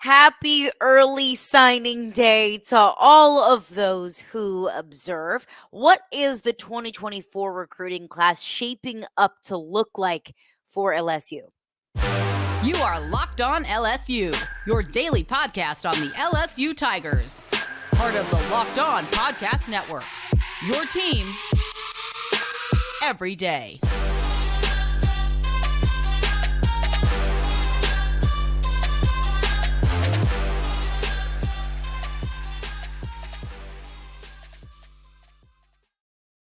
Happy early signing day to all of those who observe. What is the 2024 recruiting class shaping up to look like for LSU? You are Locked On LSU, your daily podcast on the LSU Tigers. Part of the Locked On Podcast Network. Your team every day.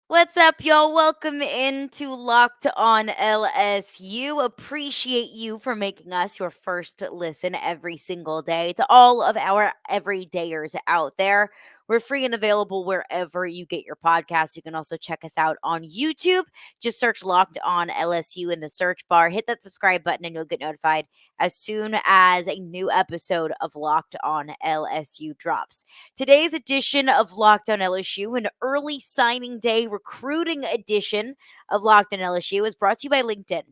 What's up, y'all? Welcome into Locked On LSU. Appreciate you for making us your first listen every single day. To all of our everydayers out there, we're free and available wherever you get your podcasts. You can also check us out on YouTube. Just search Locked On LSU in the search bar. Hit that subscribe button and you'll get notified as soon as a new episode of Locked On LSU drops. Today's edition of Locked On LSU, an early signing day recruiting edition of Locked On LSU, is brought to you by LinkedIn.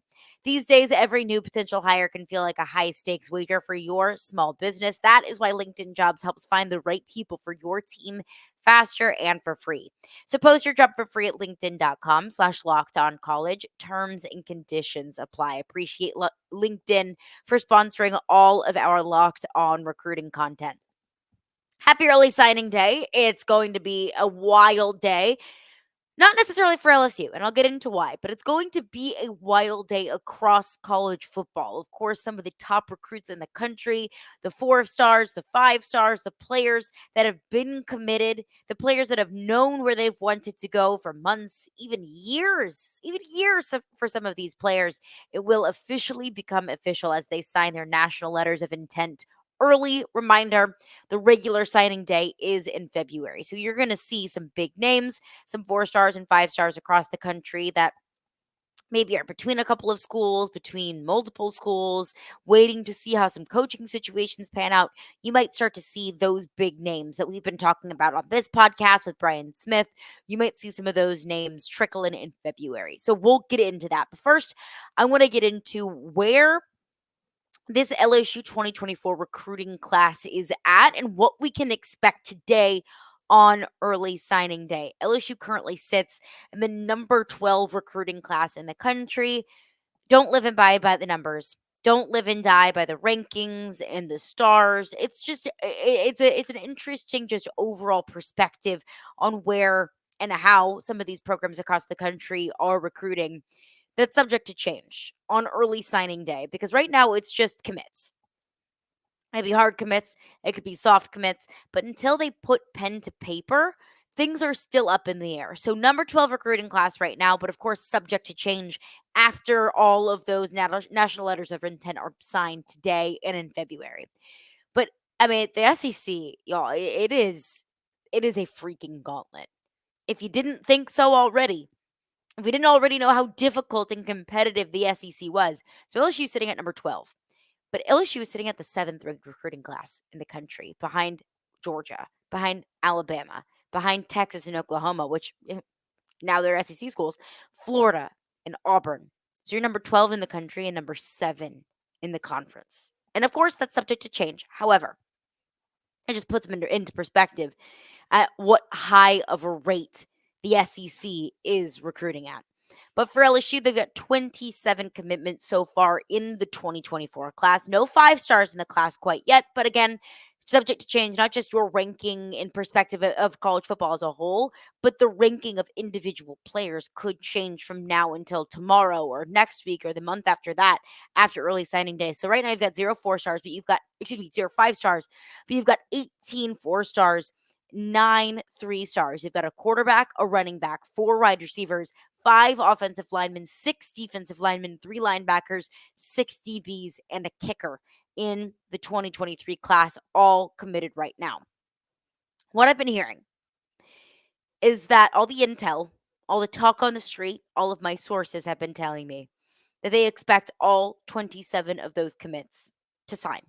These days, every new potential hire can feel like a high-stakes wager for your small business. That is why LinkedIn Jobs helps find the right people for your team faster and for free. So post your job for free at linkedin.com/lockedoncollege. Terms and conditions apply. Appreciate LinkedIn for sponsoring all of our Locked On recruiting content. Happy early signing day. It's going to be a wild day. Not necessarily for LSU, and I'll get into why, but it's going to be a wild day across college football. Of course, some of the top recruits in the country, the 4 stars, the 5 stars, the players that have been committed, the players that have known where they've wanted to go for months, even years for some of these players. It will officially become official as they sign their national letters of intent. Early reminder, the regular signing day is in February. So you're going to see some big names, some 4 stars and 5 stars across the country that maybe are between a couple of schools, between multiple schools, waiting to see how some coaching situations pan out. You might start to see those big names that we've been talking about on this podcast with Brian Smith. You might see some of those names trickle in February. So we'll get into that. But first, I want to get into where this LSU 2024 recruiting class is at and what we can expect today on early signing day. LSU currently sits in the number 12 recruiting class in the country. Don't live and die by the numbers. Don't live and die by the rankings and the stars. It's just it's an interesting just overall perspective on where and how some of these programs across the country are recruiting that's subject to change on early signing day because right now it's just commits. It could be hard commits, it could be soft commits, but until they put pen to paper, things are still up in the air. So, number 12 recruiting class right now, but of course, subject to change after all of those national letters of intent are signed today and in February. But I mean, the SEC, y'all, it is a freaking gauntlet. If you didn't think so already, if we didn't already know how difficult and competitive the SEC was. So LSU is sitting at number 12, but LSU is sitting at the 7th-ranked recruiting class in the country behind Georgia, behind Alabama, behind Texas and Oklahoma, which now they're SEC schools, Florida and Auburn. So you're number 12 in the country and number 7 in the conference. And of course, that's subject to change. However, it just puts them into perspective at what high of a rate the SEC is recruiting at. But for LSU, they've got 27 commitments so far in the 2024 class. No 5 stars in the class quite yet, but again, subject to change, not just your ranking in perspective of college football as a whole, but the ranking of individual players could change from now until tomorrow or next week or the month after that, after early signing day. So right now you've got 0 4 stars, but you've got, 0 5 stars, but you've got 18 4 stars, 9 3 stars. You've got a quarterback, a running back, 4 wide receivers, 5 offensive linemen, 6 defensive linemen, 3 linebackers, 6 DBs, and a kicker in the 2023 class, all committed right now. What I've been hearing is that all the intel, all the talk on the street, all of my sources have been telling me that they expect all 27 of those commits to sign.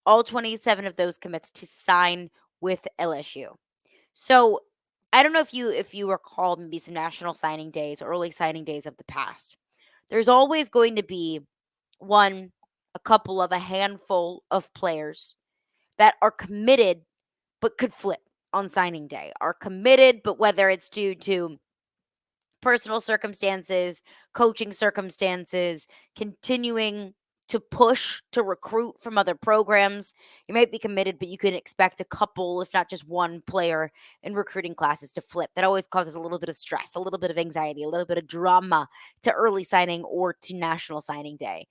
All 27 of those commits to sign with LSU. So I don't know if you recall maybe some national signing days, early signing days of the past. There's always going to be a couple of a handful of players that are committed but could flip on signing day, are committed, but whether it's due to personal circumstances, coaching circumstances, continuing to push to recruit from other programs. You might be committed, but you can expect a couple, if not just one player in recruiting classes to flip. That always causes a little bit of stress, a little bit of anxiety, a little bit of drama to early signing or to national signing day.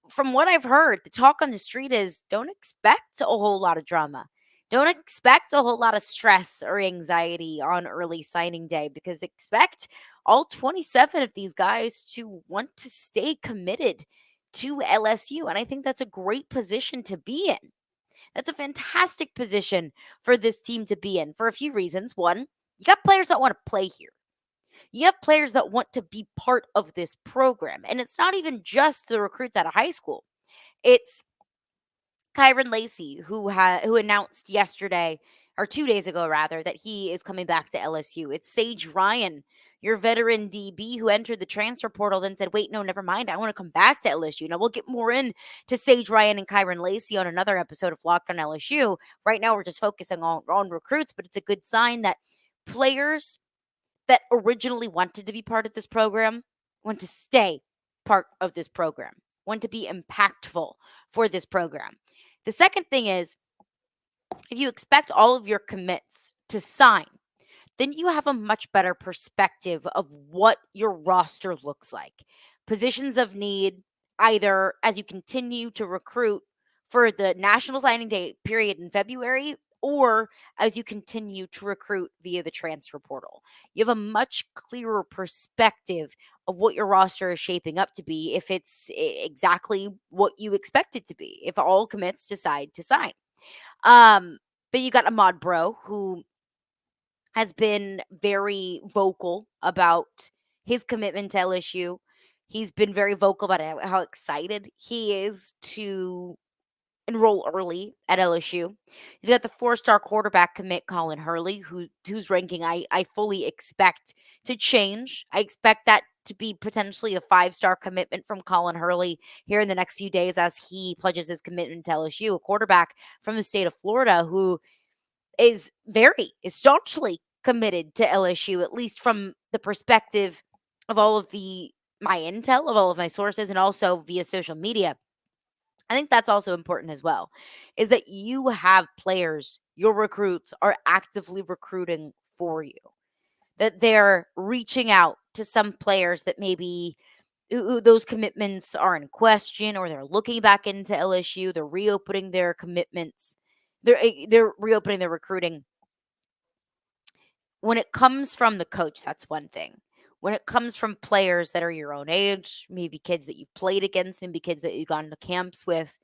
From what I've heard, the talk on the street is don't expect a whole lot of drama. Don't expect a whole lot of stress or anxiety on early signing day because expect all 27 of these guys to want to stay committed to LSU. And I think that's a great position to be in. That's a fantastic position for this team to be in for a few reasons. One, you got players that want to play here. You have players that want to be part of this program. And it's not even just the recruits out of high school. It's Kyron Lacey, who announced yesterday, or 2 days ago rather, that he is coming back to LSU. It's Sage Ryan, your veteran DB, who entered the transfer portal, then said, "Wait, no, never mind. I want to come back to LSU." Now we'll get more into Sage Ryan and Kyron Lacey on another episode of Locked on LSU. Right now, we're just focusing on recruits, but it's a good sign that players that originally wanted to be part of this program want to stay part of this program, want to be impactful for this program. The second thing is, if you expect all of your commits to sign, then you have a much better perspective of what your roster looks like. Positions of need, either as you continue to recruit for the national signing day period in February, or as you continue to recruit via the transfer portal. You have a much clearer perspective of what your roster is shaping up to be if it's exactly what you expect it to be, if all commits decide to sign. Um, but you got Ahmad Bro, who has been very vocal about his commitment to LSU. He's been very vocal about how excited he is to enroll early at LSU. You got the four-star quarterback commit Colin Hurley, whose ranking I fully expect to change. I expect that to be potentially a five-star commitment from Colin Hurley here in the next few days as he pledges his commitment to LSU, a quarterback from the state of Florida who is staunchly committed to LSU, at least from the perspective of all of my intel, of all of my sources, and also via social media. I think that's also important as well, is that you have players, your recruits are actively recruiting for you, that they're reaching out to some players that maybe those commitments are in question, or they're looking back into LSU, they're reopening their commitments, they're reopening their recruiting. When it comes from the coach, that's one thing. When it comes from players that are your own age, maybe kids that you've played against, maybe kids that you've gone to camps with,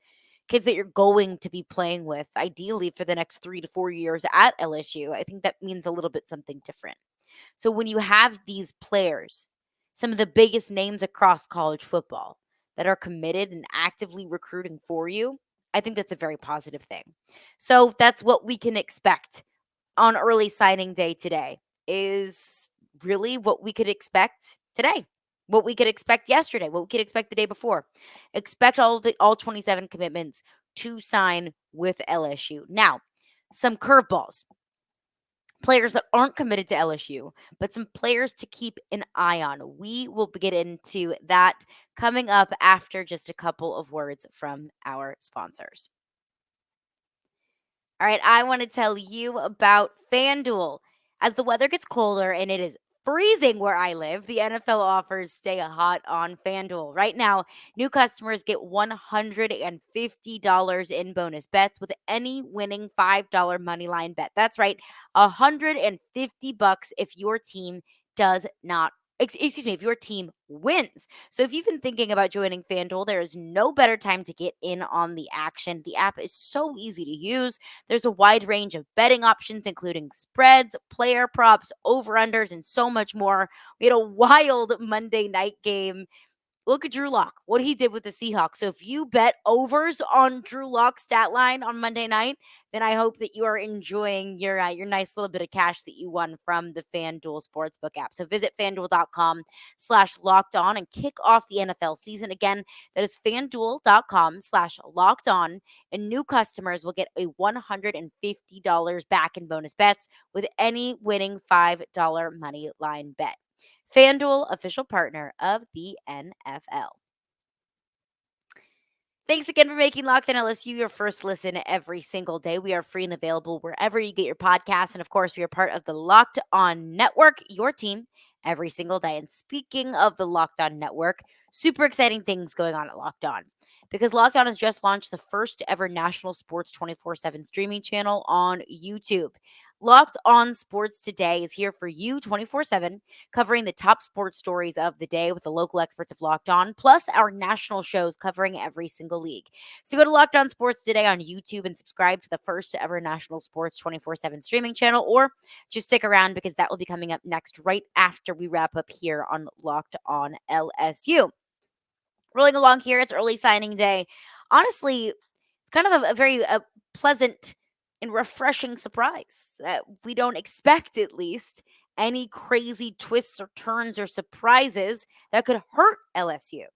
kids that you're going to be playing with, ideally for the next 3 to 4 years at LSU, I think that means a little bit something different. So when you have these players, some of the biggest names across college football that are committed and actively recruiting for you, I think that's a very positive thing. So that's what we can expect on early signing day today, is really what we could expect today, what we could expect yesterday, what we could expect the day before. Expect all 27 commitments to sign with LSU. Now, some curveballs. Players that aren't committed to LSU, but some players to keep an eye on. We will get into that coming up after just a couple of words from our sponsors. All right, I want to tell you about FanDuel. As the weather gets colder and it is freezing where I live, the NFL offers stay hot on FanDuel. Right now, new customers get $150 in bonus bets with any winning $5 money line bet. That's right, $150 if your team does not excuse me, if your team wins. So if you've been thinking about joining FanDuel, there is no better time to get in on the action. The app is so easy to use. There's a wide range of betting options, including spreads, player props, over-unders, and so much more. We had a wild Monday night game Look at Drew Lock, what he did with the Seahawks. So if you bet overs on Drew Lock's stat line on Monday night, then I hope that you are enjoying your nice little bit of cash that you won from the FanDuel Sportsbook app. So visit fanduel.com/locked on and kick off the NFL season. Again, that is fanduel.com/locked on. And new customers will get a $150 back in bonus bets with any winning $5 money line bet. FanDuel, official partner of the NFL. Thanks again for making Locked On LSU your first listen every single day. We are free and available wherever you get your podcasts. And of course, we are part of the Locked On Network, your team every single day. And speaking of the Locked On Network, super exciting things going on at Locked On, because Locked On has just launched the first ever national sports 24/7 streaming channel on YouTube. Locked On Sports Today is here for you 24/7, covering the top sports stories of the day with the local experts of Locked On, plus our national shows covering every single league. So go to Locked On Sports Today on YouTube and subscribe to the first ever national sports 24/7 streaming channel, or just stick around because that will be coming up next right after we wrap up here on Locked On LSU. Rolling along here, it's early signing day. Honestly, it's kind of a very pleasant and refreshing surprise. We don't expect, at least, any crazy twists or turns or surprises that could hurt LSU.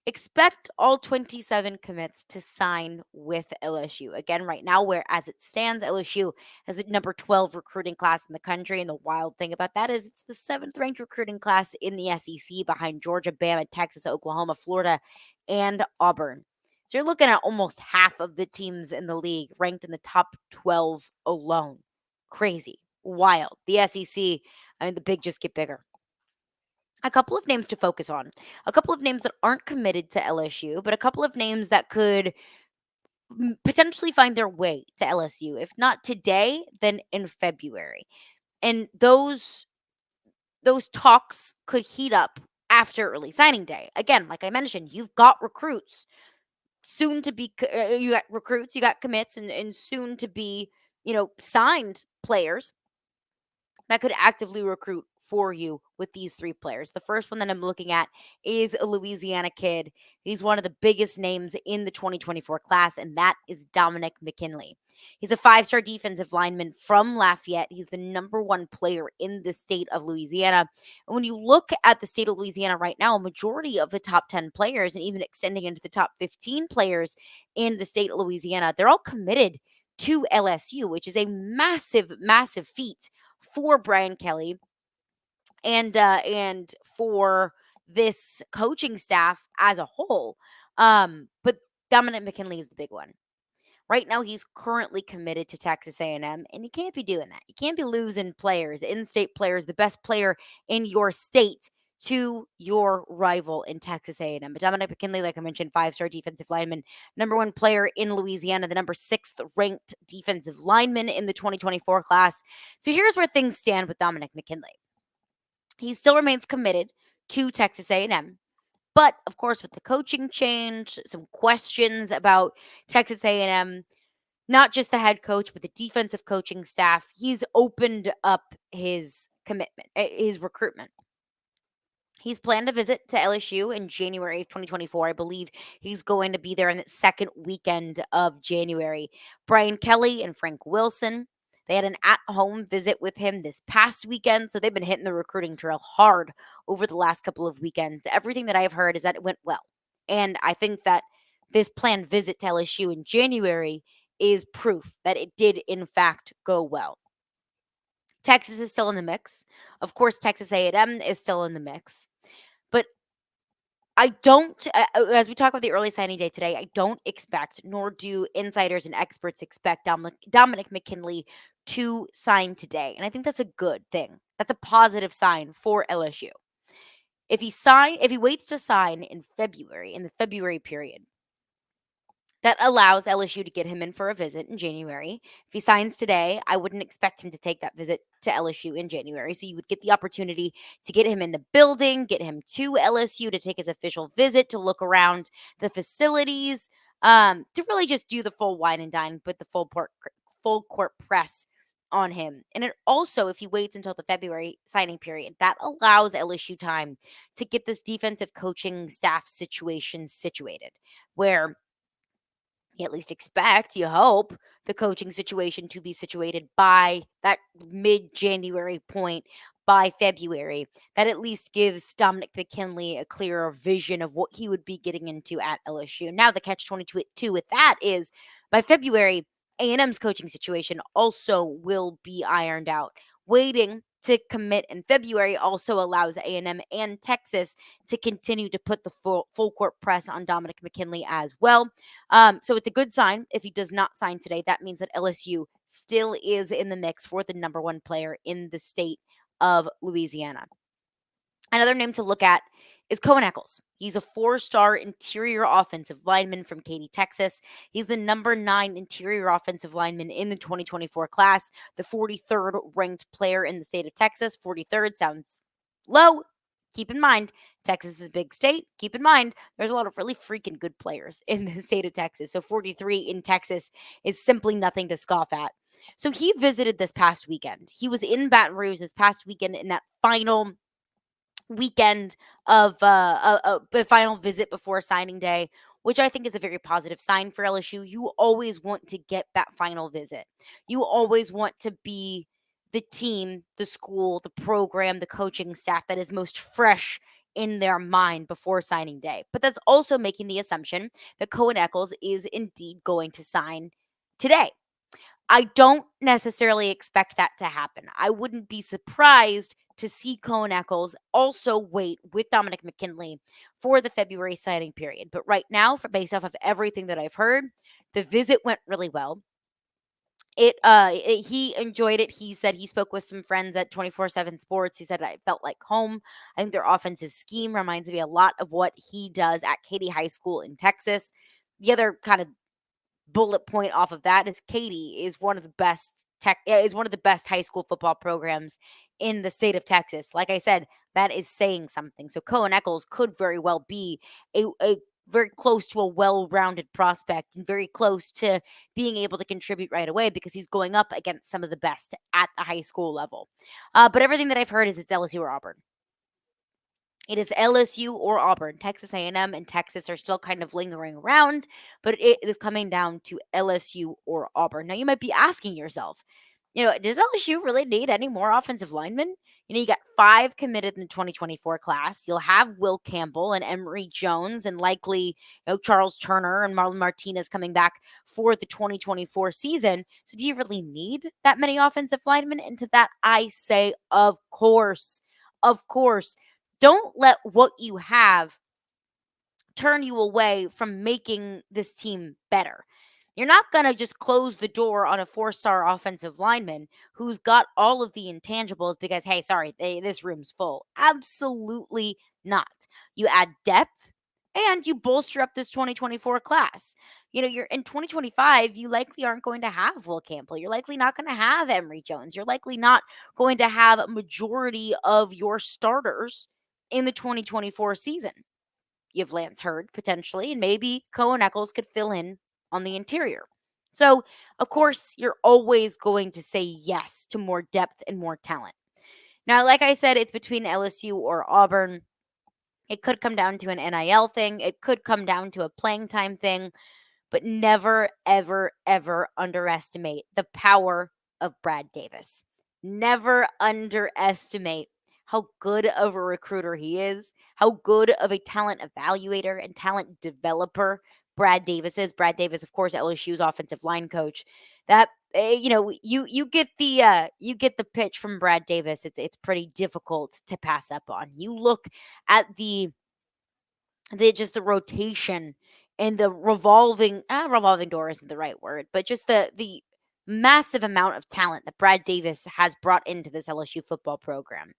Expect all 27 commits to sign with LSU. Again, right now, where as it stands, LSU has the number 12 recruiting class in the country. And the wild thing about that is it's the 7th ranked recruiting class in the SEC behind Georgia, Bama, Texas, Oklahoma, Florida, and Auburn. So you're looking at almost half of the teams in the league ranked in the top 12 alone. Crazy. Wild. The SEC, I mean, the big just get bigger. A couple of names to focus on, a couple of names that aren't committed to LSU, but a couple of names that could potentially find their way to LSU, if not today, then in February. And those talks could heat up after early signing day. Again, like I mentioned, you've got recruits soon to be, you got recruits, you got commits, and soon to be, signed players that could actively recruit for you with these three players. The first one that I'm looking at is a Louisiana kid. He's one of the biggest names in the 2024 class, and that is Dominick McKinley. He's a 5-star defensive lineman from Lafayette. He's the number one player in the state of Louisiana. And when you look at the state of Louisiana right now, a majority of the top 10 players, and even extending into the top 15 players in the state of Louisiana, they're all committed to LSU, which is a massive, massive feat for Brian Kelly and for this coaching staff as a whole. But Dominick McKinley is the big one. Right now, he's currently committed to Texas A&M, and you can't be doing that. You can't be losing players, in-state players, the best player in your state, to your rival in Texas A&M. But Dominick McKinley, like I mentioned, 5-star defensive lineman, number one player in Louisiana, the number 6th ranked defensive lineman in the 2024 class. So here's where things stand with Dominick McKinley. He still remains committed to Texas A&M. But of course, with the coaching change, some questions about Texas A&M, not just the head coach, but the defensive coaching staff, he's opened up his commitment, his recruitment. He's planned a visit to LSU in January of 2024. I believe he's going to be there in the second weekend of January. Brian Kelly and Frank Wilson, they had an at-home visit with him this past weekend, so they've been hitting the recruiting trail hard over the last couple of weekends. Everything that I've heard is that it went well. And I think that this planned visit to LSU in January is proof that it did, in fact, go well. Texas is still in the mix. Of course, Texas A&M is still in the mix. But I don't, as we talk about the early signing day today, I don't expect, nor do insiders and experts expect Dominick McKinley to sign today. And I think that's a good thing. That's a positive sign for LSU. If he waits to sign in February, in the February period, that allows LSU to get him in for a visit in January. If he signs today, I wouldn't expect him to take that visit to LSU in January. So you would get the opportunity to get him in the building, get him to LSU to take his official visit, to look around the facilities, to really just do the full wine and dine with the full court press on him. And it also, if he waits until the February signing period, that allows LSU time to get this defensive coaching staff situation situated, where you at least expect, you hope, the coaching situation to be situated by that mid January point, by February. That at least gives Dominick McKinley a clearer vision of what he would be getting into at LSU. Now, the catch 22 with that is by February, A&M's coaching situation also will be ironed out. Waiting to commit in February also allows A&M and Texas to continue to put the full court press on Dominick McKinley as well. So it's a good sign if he does not sign today. That means that LSU still is in the mix for the number one player in the state of Louisiana. Another name to look at is Coen Echols. He's a 4-star interior offensive lineman from Katy, Texas. He's the number 9 interior offensive lineman in the 2024 class, the 43rd ranked player in the state of Texas. 43rd sounds low. Keep in mind, Texas is a big state. Keep in mind, there's a lot of really freaking good players in the state of Texas. So 43 in Texas is simply nothing to scoff at. So he visited this past weekend. He was in Baton Rouge this past weekend in that final weekend of the final visit before signing day, which I think is a very positive sign for LSU. You always want to get that final visit. You always want to be the team, the school, the program, the coaching staff that is most fresh in their mind before signing day. But that's also making the assumption that Coen Echols is indeed going to sign today. I don't necessarily expect that to happen. I wouldn't be surprised to see Coen Echols also wait with Dominick McKinley for the February signing period. But right now, based off of everything that I've heard, the visit went really well. He enjoyed it. He said he spoke with some friends at 24/7 Sports. He said I felt like home. I think their offensive scheme reminds me a lot of what he does at Katy High School in Texas. The other kind of bullet point off of that is Katy is one of the best high school football programs in the state of Texas. Like I said, that is saying something. So Coen Echols could very well be a very close to a well-rounded prospect and very close to being able to contribute right away because he's going up against some of the best at the high school level. But everything that I've heard is it's LSU or Auburn. It is LSU or Auburn. Texas A&M and Texas are still kind of lingering around, but it is coming down to LSU or Auburn. Now, you might be asking yourself, does LSU really need any more offensive linemen? You got 5 committed in the 2024 class. You'll have Will Campbell and Emory Jones and likely Charles Turner and Marlon Martinez coming back for the 2024 season. So do you really need that many offensive linemen? And to that, I say, of course. Of course. Don't let what you have turn you away from making this team better. You're not going to just close the door on a 4-star offensive lineman who's got all of the intangibles because, hey, sorry, this room's full. Absolutely not. You add depth and you bolster up this 2024 class. You're in 2025, you likely aren't going to have Will Campbell. You're likely not going to have Emory Jones. You're likely not going to have a majority of your starters in the 2024 season. You have Lance Hurd potentially, and maybe Coen Echols could fill in on the interior. So, of course, you're always going to say yes to more depth and more talent. Now, like I said, it's between LSU or Auburn. It could come down to an NIL thing. It could come down to a playing time thing. But never, ever, ever underestimate the power of Brad Davis. Never underestimate how good of a recruiter he is, how good of a talent evaluator and talent developer Davis is. Brad Davis, of course, LSU's offensive line coach. That you get the pitch from Brad Davis. It's pretty difficult to pass up on. You look at the rotation and the revolving door isn't the right word, but just the massive amount of talent that Brad Davis has brought into this LSU football program.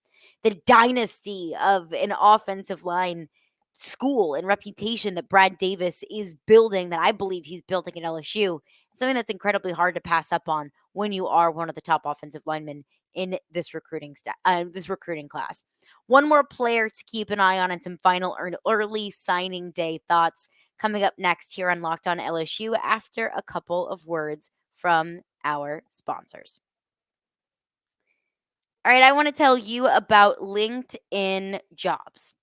The dynasty of an offensive line school and reputation that Brad Davis is building, that I believe he's building at LSU, something that's incredibly hard to pass up on when you are one of the top offensive linemen in this recruiting class. One more player to keep an eye on and some final early signing day thoughts coming up next here on Locked On LSU after a couple of words from our sponsors. All right, I want to tell you about LinkedIn jobs.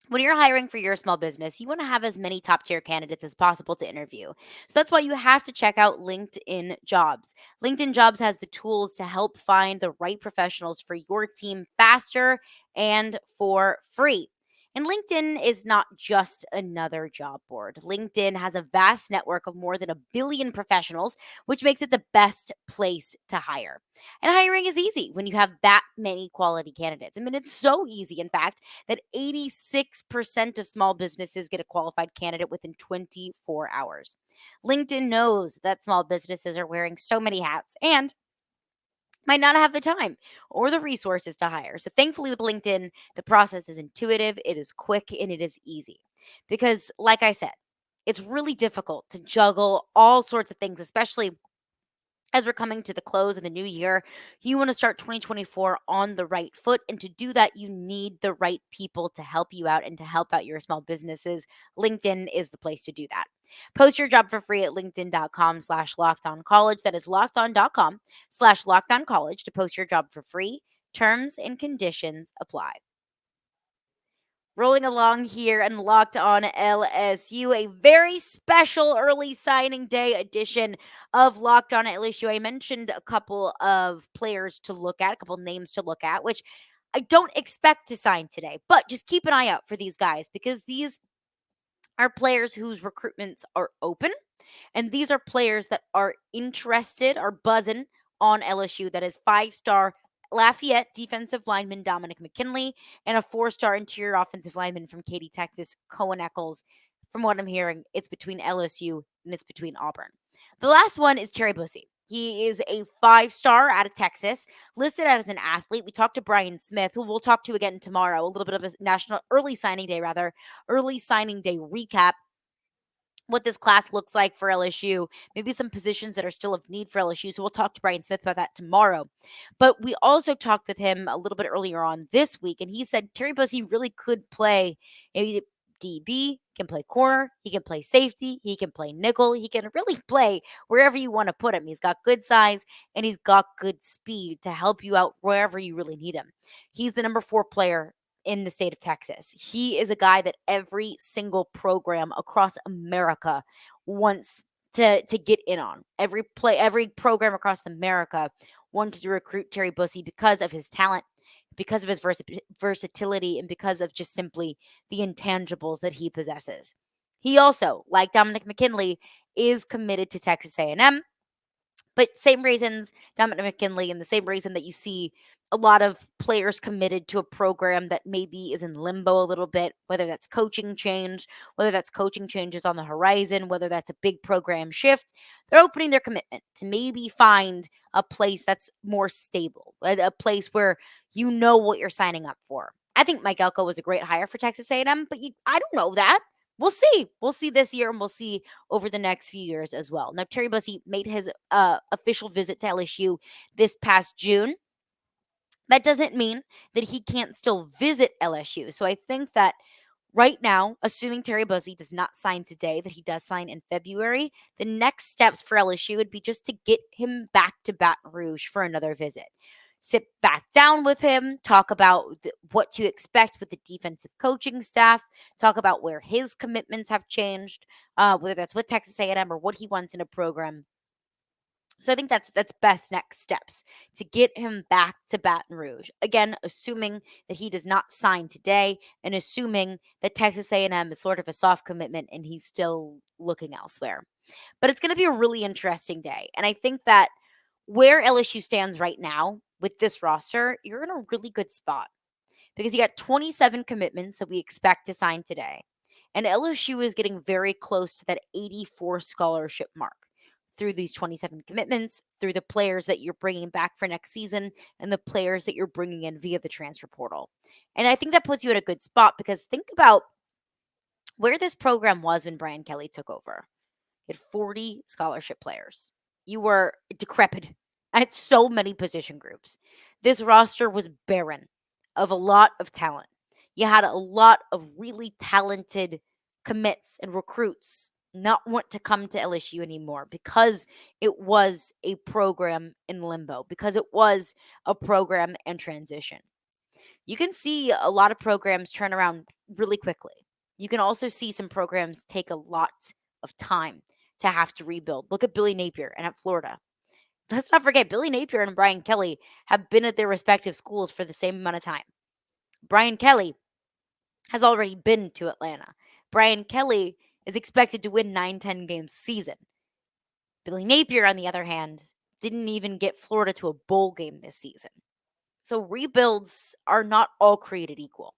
When you're hiring for your small business, you want to have as many top tier candidates as possible to interview. So that's why you have to check out LinkedIn Jobs. LinkedIn Jobs has the tools to help find the right professionals for your team faster and for free. And LinkedIn is not just another job board. LinkedIn has a vast network of more than a billion professionals, which makes it the best place to hire. And hiring is easy when you have that many quality candidates. I mean, it's so easy, in fact, that 86% of small businesses get a qualified candidate within 24 hours. LinkedIn knows that small businesses are wearing so many hats and might not have the time or the resources to hire. So, thankfully, with LinkedIn, the process is intuitive, it is quick, and it is easy. Because, like I said, it's really difficult to juggle all sorts of things, especially as we're coming to the close of the new year. You want to start 2024 on the right foot. And to do that, you need the right people to help you out and to help out your small businesses. LinkedIn is the place to do that. Post your job for free at linkedin.com/lockedoncollege. That is lockedon.com/lockedoncollege to post your job for free. Terms and conditions apply. Rolling along here and Locked On LSU, a very special early signing day edition of Locked On LSU. I mentioned a couple of players to look at, a couple names to look at, which I don't expect to sign today, but just keep an eye out for these guys because these are players whose recruitments are open. And these are players that are interested, are buzzing on LSU. That is 5-star Lafayette defensive lineman Dominick McKinley and a 4-star interior offensive lineman from Katy, Texas, Coen Echols. From what I'm hearing, it's between LSU and it's between Auburn. The last one is Terry Bussey. He is a 5-star out of Texas, listed as an athlete. We talked to Brian Smith, who we'll talk to again tomorrow, a little bit of a national early signing day recap, what this class looks like for LSU, maybe some positions that are still of need for LSU. So we'll talk to Brian Smith about that tomorrow. But we also talked with him a little bit earlier on this week, and he said Terry Bussey really could play maybe DB, can play corner, he can play safety, he can play nickel, he can really play wherever you want to put him. He's got good size and he's got good speed to help you out wherever you really need him. He's the number 4 player in the state of Texas. He is a guy that every single program across America wants to get in on. Every program across America wanted to recruit Terry Bussey because of his talent, because of his versatility, and because of just simply the intangibles that he possesses. He also, like Dominick McKinley, is committed to Texas A&M. But same reasons, Dominick McKinley, and the same reason that you see a lot of players committed to a program that maybe is in limbo a little bit, whether that's coaching change, whether that's coaching changes on the horizon, whether that's a big program shift. They're opening their commitment to maybe find a place that's more stable, a place where you know what you're signing up for. I think Mike Elko was a great hire for Texas A&M, but I don't know that. We'll see. We'll see this year, and we'll see over the next few years as well. Now, Terry Bussey made his official visit to LSU this past June. That doesn't mean that he can't still visit LSU. So I think that right now, assuming Terry Bussey does not sign today, that he does sign in February, the next steps for LSU would be just to get him back to Baton Rouge for another visit. Sit back down with him, talk about what to expect with the defensive coaching staff, talk about where his commitments have changed, whether that's with Texas A&M or what he wants in a program. So I think that's best next steps to get him back to Baton Rouge. Again, assuming that he does not sign today and assuming that Texas A&M is sort of a soft commitment and he's still looking elsewhere. But it's going to be a really interesting day. And I think that where LSU stands right now with this roster, you're in a really good spot because you got 27 commitments that we expect to sign today. And LSU is getting very close to that 84 scholarship mark through these 27 commitments, through the players that you're bringing back for next season, and the players that you're bringing in via the transfer portal. And I think that puts you in a good spot because think about where this program was when Brian Kelly took over. You had 40 scholarship players. You were decrepit at so many position groups. This roster was barren of a lot of talent. You had a lot of really talented commits and recruits not want to come to LSU anymore because it was a program in limbo, because it was a program in transition. You can see a lot of programs turn around really quickly. You can also see some programs take a lot of time to have to rebuild. Look at Billy Napier and at Florida. Let's not forget, Billy Napier and Brian Kelly have been at their respective schools for the same amount of time. Brian Kelly has already been to Atlanta. Brian Kelly is expected to win 9, 10 games a season. Billy Napier, on the other hand, didn't even get Florida to a bowl game this season. So rebuilds are not all created equal,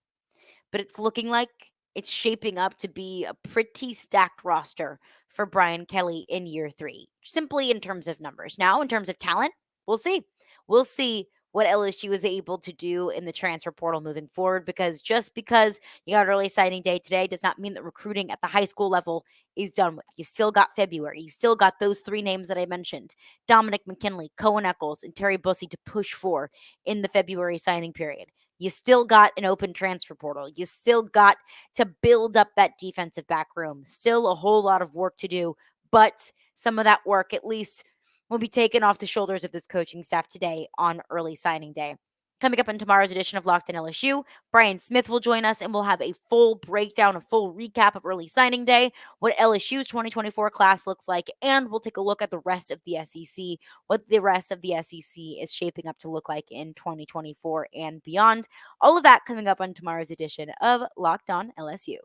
but it's looking like it's shaping up to be a pretty stacked roster for Brian Kelly in year 3, simply in terms of numbers. Now, in terms of talent, we'll see. We'll see what LSU is able to do in the transfer portal moving forward, because just because you got early signing day today does not mean that recruiting at the high school level is done with. You still got February. You still got those 3 names that I mentioned: Dominick McKinley, Coen Echols, and Terry Bussey to push for in the February signing period. You still got an open transfer portal. You still got to build up that defensive back room. Still a whole lot of work to do, but some of that work at least will be taken off the shoulders of this coaching staff today on early signing day. Coming up in tomorrow's edition of Locked on LSU, Brian Smith will join us and we'll have a full breakdown, a full recap of early signing day, what LSU's 2024 class looks like, and we'll take a look at the rest of the SEC, what the rest of the SEC is shaping up to look like in 2024 and beyond. All of that coming up on tomorrow's edition of Locked on LSU.